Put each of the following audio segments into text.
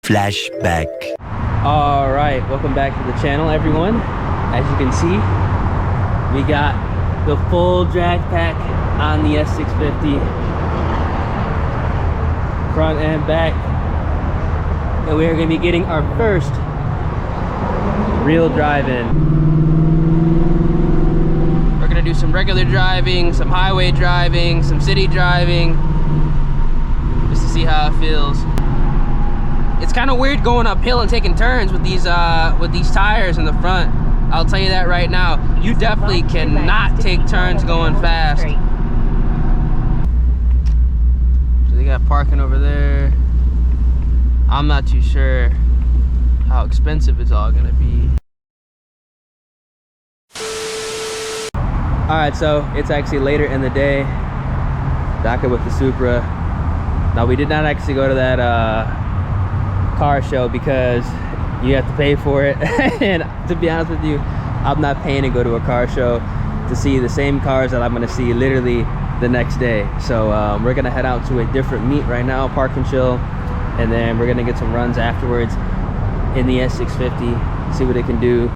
Flashback. All right, welcome back to the channel, everyone. As you can see, we got the full drag pack on the S650, front and back, and we are going to be getting our first real drive-in. We're going to do some regular driving, some highway driving, some city driving, just to see how it feels. It's kind of weird going uphill and taking turns with these tires in the front. I'll tell you that right now. You definitely cannot take turns going fast. So they got parking over there. I'm not too sure how expensive it's all gonna be. All right, so it's actually later in the day. Back up with the Supra. Now we did not actually go to that car show because you have to pay for it. And to be honest with you, I'm not paying to go to a car show to see the same cars that I'm gonna see literally the next day. So we're gonna head out to a different meet right now, park and chill, and then we're gonna get some runs afterwards in the S650, see what it can do.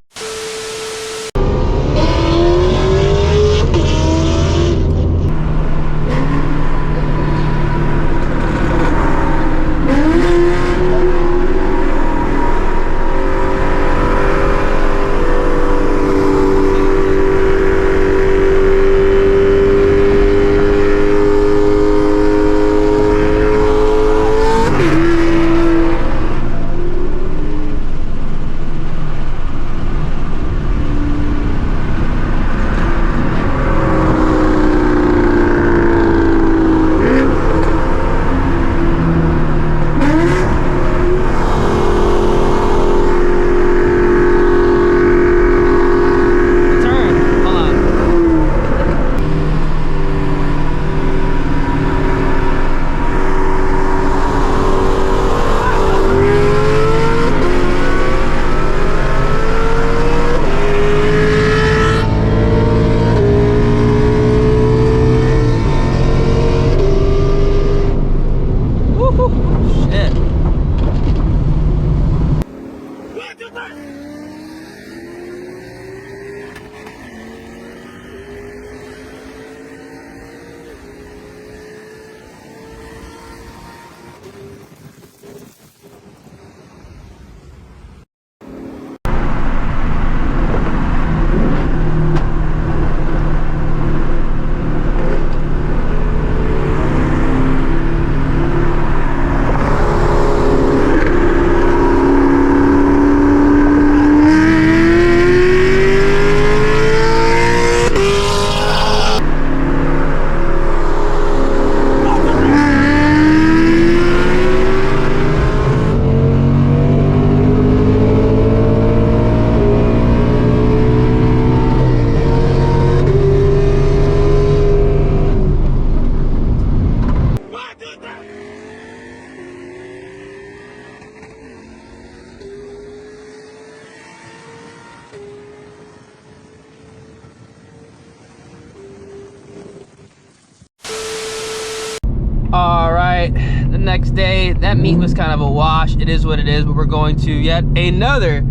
All right, the next day, that meet was kind of a wash. It is what it is, but we're going to yet another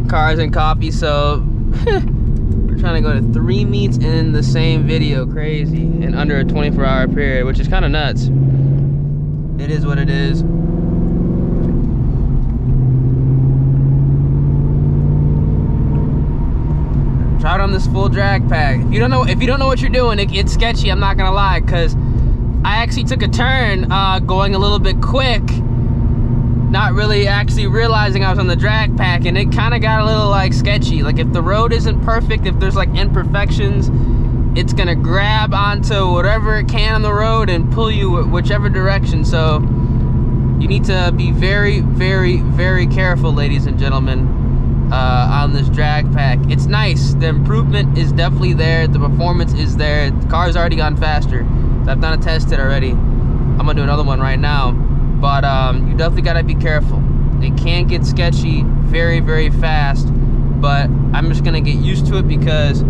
Cars and Coffee. So we're trying to go to 3 meets in the same video. Crazy. In under a 24-hour period, which is kind of nuts. It is what it is. Try it on this full drag pack. If you don't know what you're doing, it's sketchy, I'm not gonna lie, because I actually took a turn going a little bit quick, not really actually realizing I was on the drag pack, and it kind of got a little like sketchy. Like if the road isn't perfect, if there's like imperfections, it's gonna grab onto whatever it can on the road and pull you whichever direction. So you need to be very, very, very careful, ladies and gentlemen, on this drag pack. It's nice. The improvement is definitely there. The performance is there. The car's already gone faster. I've done a test it already. I'm gonna do another one right now. But you definitely gotta be careful. It can get sketchy very, very fast. But I'm just gonna get used to it because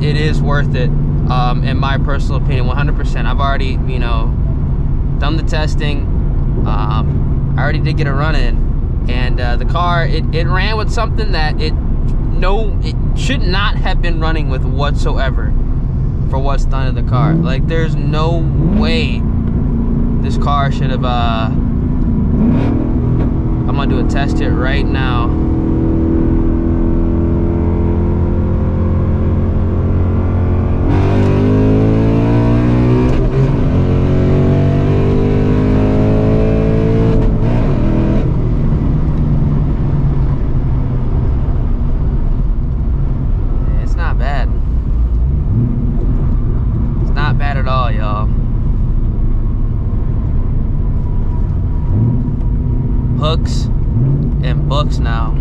it is worth it, in my personal opinion, 100%. I've already, done the testing. I already did get a run in, and the car, it ran with something that it should not have been running with whatsoever for what's done in the car. Like, there's no way this car should have, I'm gonna do a test hit right now. It's not bad. It's not bad at all, y'all. Hooks and books now.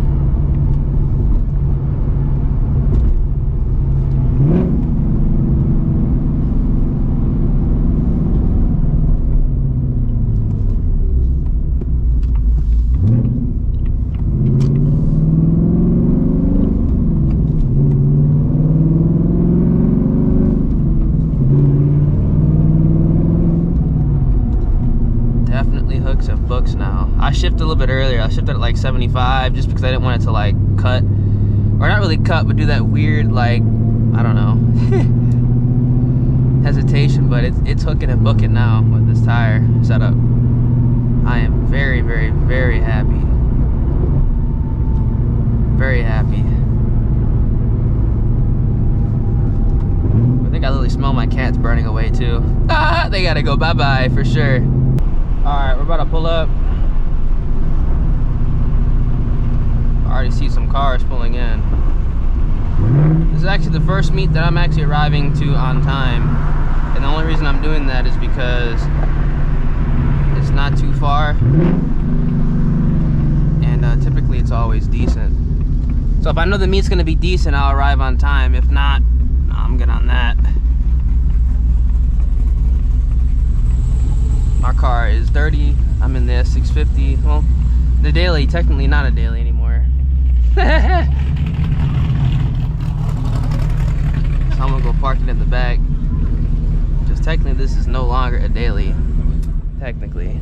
Definitely hooks and books now. I shifted a little bit earlier. I shifted at like 75 just because I didn't want it to like cut, or not really cut, but do that weird, like, I don't know, hesitation. But it's hooking and booking now with this tire setup. I am very, very, very happy. Very happy. I think I literally smell my cats burning away too. Ah, they gotta go bye-bye for sure. Alright, we're about to pull up. I already see some cars pulling in. This is actually the first meet that I'm actually arriving to on time. And the only reason I'm doing that is because it's not too far. And typically it's always decent. So if I know the meet's gonna be decent, I'll arrive on time. If not, I'm good on that. Our car is dirty. I'm in the S650. Well, the daily, technically not a daily anymore. So I'm gonna go park it in the back. Just technically this is no longer a daily. Technically.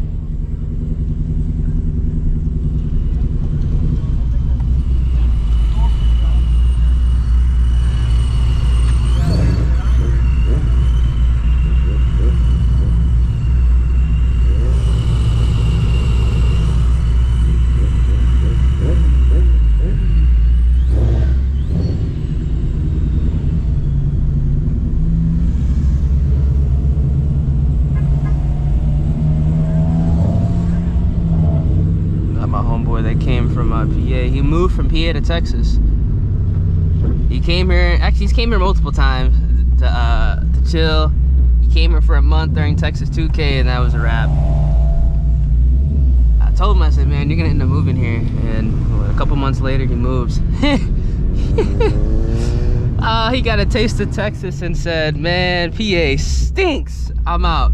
PA. He moved from PA to Texas. He came here, actually he's came here multiple times to chill. He came here for a month during Texas 2K and that was a wrap. I told him, I said, man, you're gonna end up moving here. And a couple months later he moves. He got a taste of Texas and said, man, PA stinks, I'm out.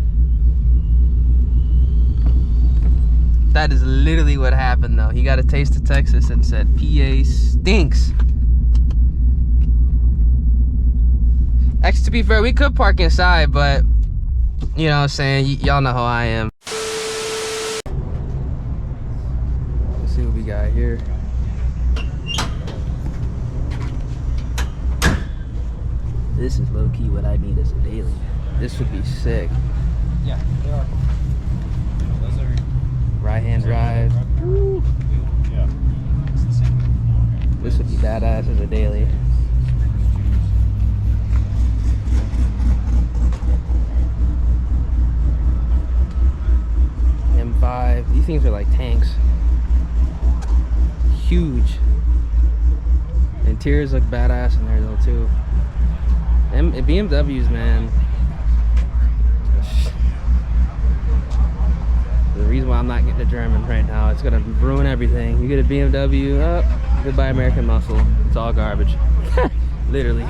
That is literally what happened though. He got a taste of Texas and said, PA stinks. Actually, to be fair, we could park inside, but you know what I'm saying, y'all know how I am. Let's see what we got here. This is low-key what I need as a daily. This would be sick. Yeah, they are. Those are right-hand drive. Woo. Yeah. This would be badass as a daily. M5. These things are like tanks. Huge. Interiors look badass in there though too. BMWs, man. The reason why I'm not getting a German right now, it's gonna ruin everything. You get a BMW, oh, goodbye American muscle. It's all garbage. Literally.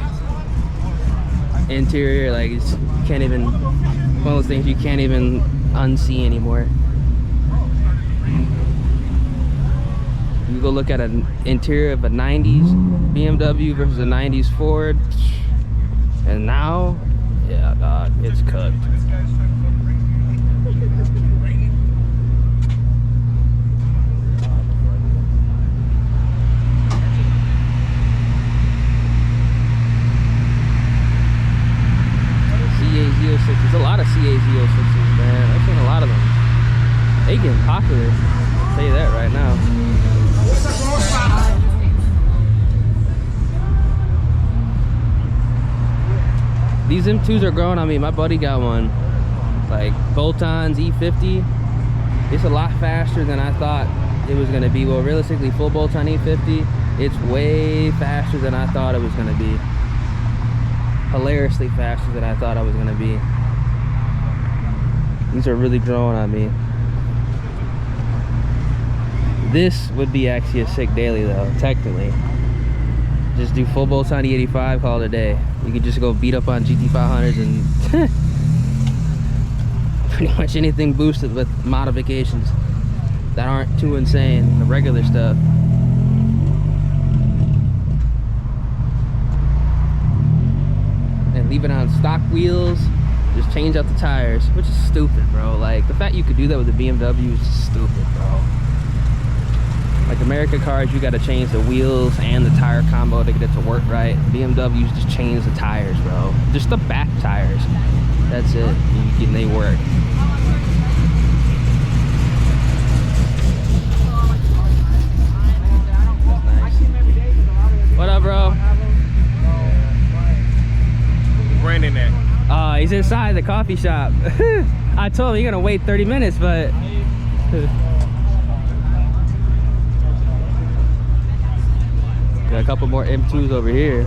Interior, like, you can't even, one of those things you can't even unsee anymore. You go look at an interior of a 90s BMW versus a 90s Ford, and now, yeah, dog, it's cooked. these M2s are growing on me. My buddy got one, like bolt-ons E50. It's a lot faster than I thought it was gonna be. Well, realistically, full bolt-on E50, it's way faster than I thought it was gonna be. Hilariously faster than I thought I was gonna be. These are really growing on me. This would be actually a sick daily though, technically. Just do full bolt-on E85, call it a day. You could just go beat up on GT500s and pretty much anything boosted with modifications that aren't too insane, the regular stuff. And leave it on stock wheels, just change out the tires, which is stupid, bro. Like, the fact you could do that with a BMW is stupid, bro. Like America cars, you gotta change the wheels and the tire combo to get it to work right. BMWs just change the tires, bro. Just the back tires. That's it. And they work. That's nice. What up, bro? Brandon there. He's inside the coffee shop. I told him you're gonna wait 30 minutes, but got a couple more M2s over here.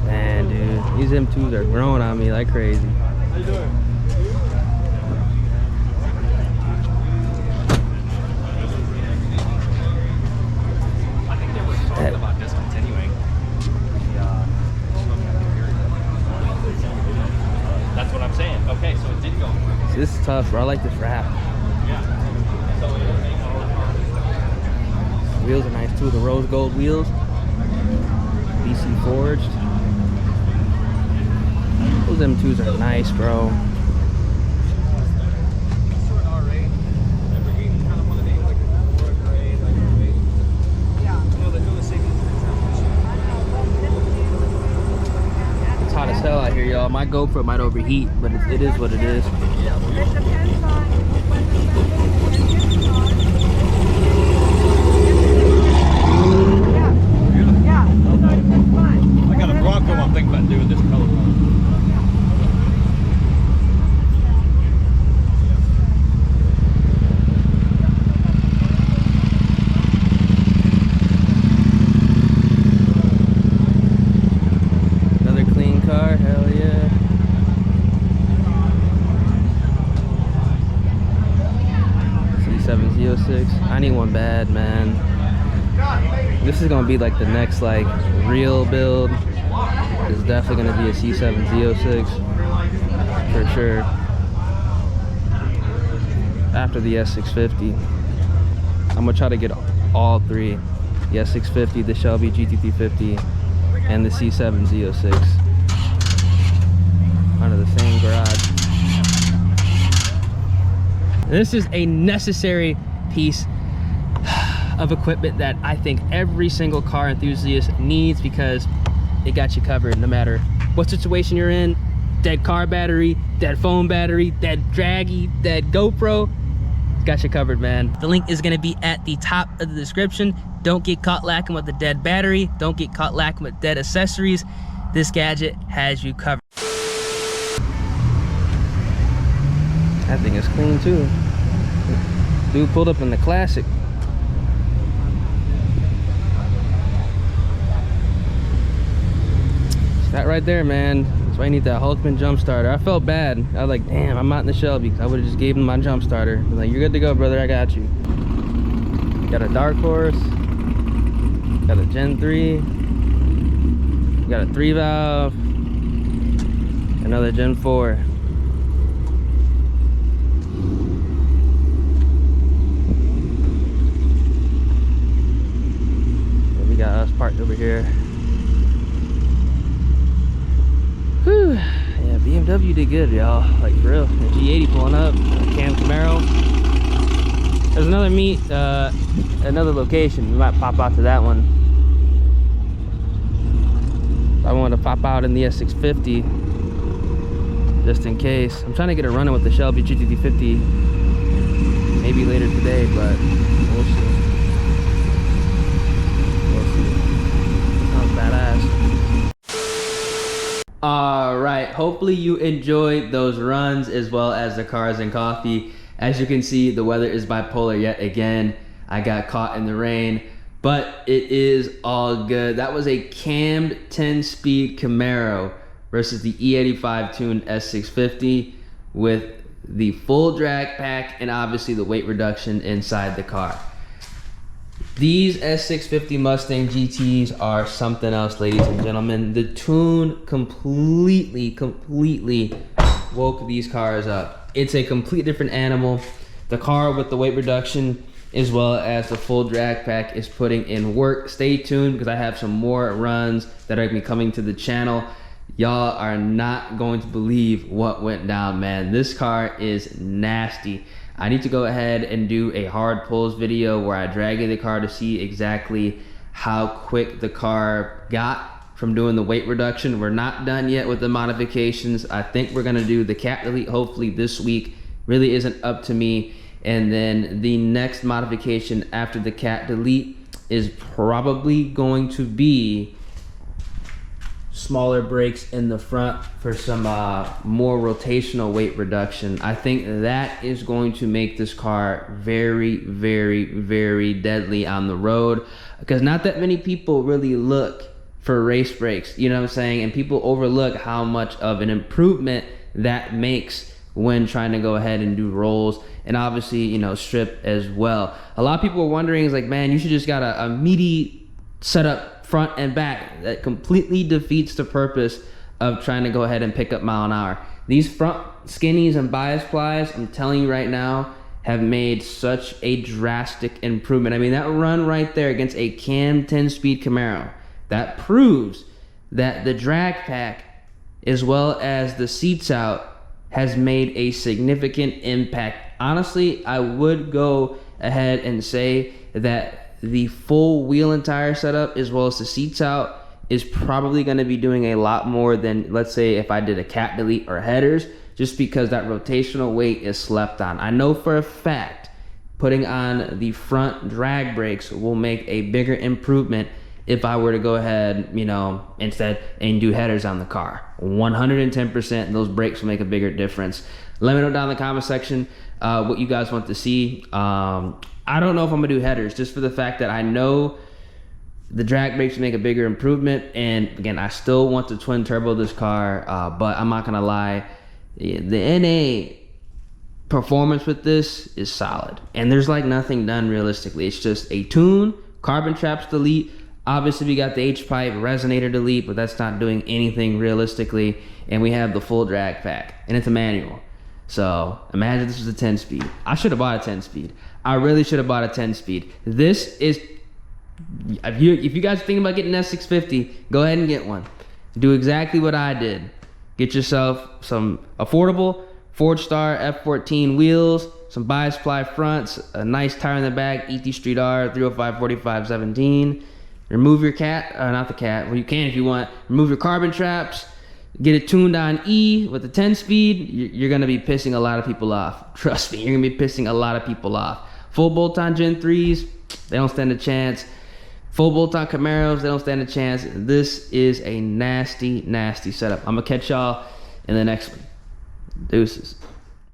Man, dude, these M2s are growing on me like crazy. How you doing? I think they were talking about discontinuing. That's what I'm saying. Okay, so it did go. This is tough, bro. I like this wrap. Yeah. Wheels are nice too. The rose gold wheels. BC forged. Those M2s are nice, bro. It's hot as hell out here, y'all. My GoPro might overheat, but it is what it is. I got a Bronco I'm thinking about doing this color. Another clean car, hell yeah. C7Z06. I need one bad, man. This is gonna be like the next like real build. It's definitely gonna be a C7Z06 for sure. After the S650, I'm gonna try to get all three: the S650, the Shelby GT350, and the C7Z06 under the same garage. This is a necessary piece of equipment that I think every single car enthusiast needs, because it got you covered no matter what situation you're in. Dead car battery, dead phone battery, dead draggy, dead GoPro, got you covered, man. The link is gonna be at the top of the description. Don't get caught lacking with the dead battery. Don't get caught lacking with dead accessories. This gadget has you covered. That thing is clean too. Dude pulled up in the Classic. That right there, man. That's why I need that Hulkman jump starter. I felt bad. I was like, damn, I'm not in the Shelby. I would have just gave him my jump starter. Been like, you're good to go, brother. I got you. Got a Dark Horse. Got a Gen 3. Got a 3-valve. Another Gen 4. And we got us parked over here. Whew. Yeah, BMW did good, y'all. Like, for real. The G80 pulling up. Cam Camaro. There's another meet, another location. We might pop out to that one. I want to pop out in the S650 just in case. I'm trying to get a run-in with the Shelby GT350 maybe later today, but we'll see. All right, hopefully you enjoyed those runs as well as the cars and coffee. As you can see, the weather is bipolar yet again. I got caught in the rain, but it is all good. That was a cammed 10-speed Camaro versus the E85 tuned S650 with the full drag pack and obviously the weight reduction inside the car. These S650 Mustang GTs are something else, ladies and gentlemen. The tune completely woke these cars up. It's a complete different animal. The car with the weight reduction as well as the full drag pack is putting in work. Stay tuned because I have some more runs that are gonna be coming to the channel. Y'all are not going to believe what went down, man. This car is nasty. I need to go ahead and do a hard pulls video where I drag in the car to see exactly how quick the car got from doing the weight reduction. We're not done yet with the modifications. I think we're gonna do the cat delete hopefully this week. Really isn't up to me. And then the next modification after the cat delete is probably going to be smaller brakes in the front for some more rotational weight reduction. I think that is going to make this car very deadly on the road, because not that many people really look for race brakes, you know what I'm saying? And people overlook how much of an improvement that makes when trying to go ahead and do rolls and obviously, you know, strip as well. A lot of people are wondering, is like, man, you should just got a meaty setup front and back. That completely defeats the purpose of trying to go ahead and pick up mile an hour. These front skinnies and bias plies, I'm telling you right now, have made such a drastic improvement. I mean, that run right there against a cam 10-speed Camaro, that proves that the drag pack as well as the seats out has made a significant impact. Honestly, I would go ahead and say that the full wheel and tire setup as well as the seats out is probably going to be doing a lot more than, let's say, if I did a cat delete or headers, just because that rotational weight is slept on. I know for a fact putting on the front drag brakes will make a bigger improvement if I were to go ahead, you know, instead and do headers on the car. 110%, those brakes will make a bigger difference. Let me know down in the comment section what you guys want to see. I don't know if I'm gonna do headers, just for the fact that I know the drag brakes make a bigger improvement. And again, I still want to twin turbo this car, but I'm not gonna lie, the NA performance with this is solid. And there's like nothing done realistically. It's just a tune, carbon traps delete. Obviously we got the H-pipe resonator delete, but that's not doing anything realistically. And we have the full drag pack, and it's a manual. So imagine this was a 10-speed. I should have bought a 10-speed. I really should have bought a 10-speed. This is, if you guys are thinking about getting an S650, go ahead and get one. Do exactly what I did. Get yourself some affordable Ford Star F14 wheels, some bias ply fronts, a nice tire in the back, ET Street R 305/45/17. Remove your cat, not the cat, well you can if you want. Remove your carbon traps. Get it tuned on E with the 10-speed, you're gonna be pissing a lot of people off. Trust me, you're gonna be pissing a lot of people off. Full bolt-on Gen 3s, they don't stand a chance. Full bolt-on Camaros, they don't stand a chance. This is a nasty setup. I'm gonna catch y'all in the next one. Deuces.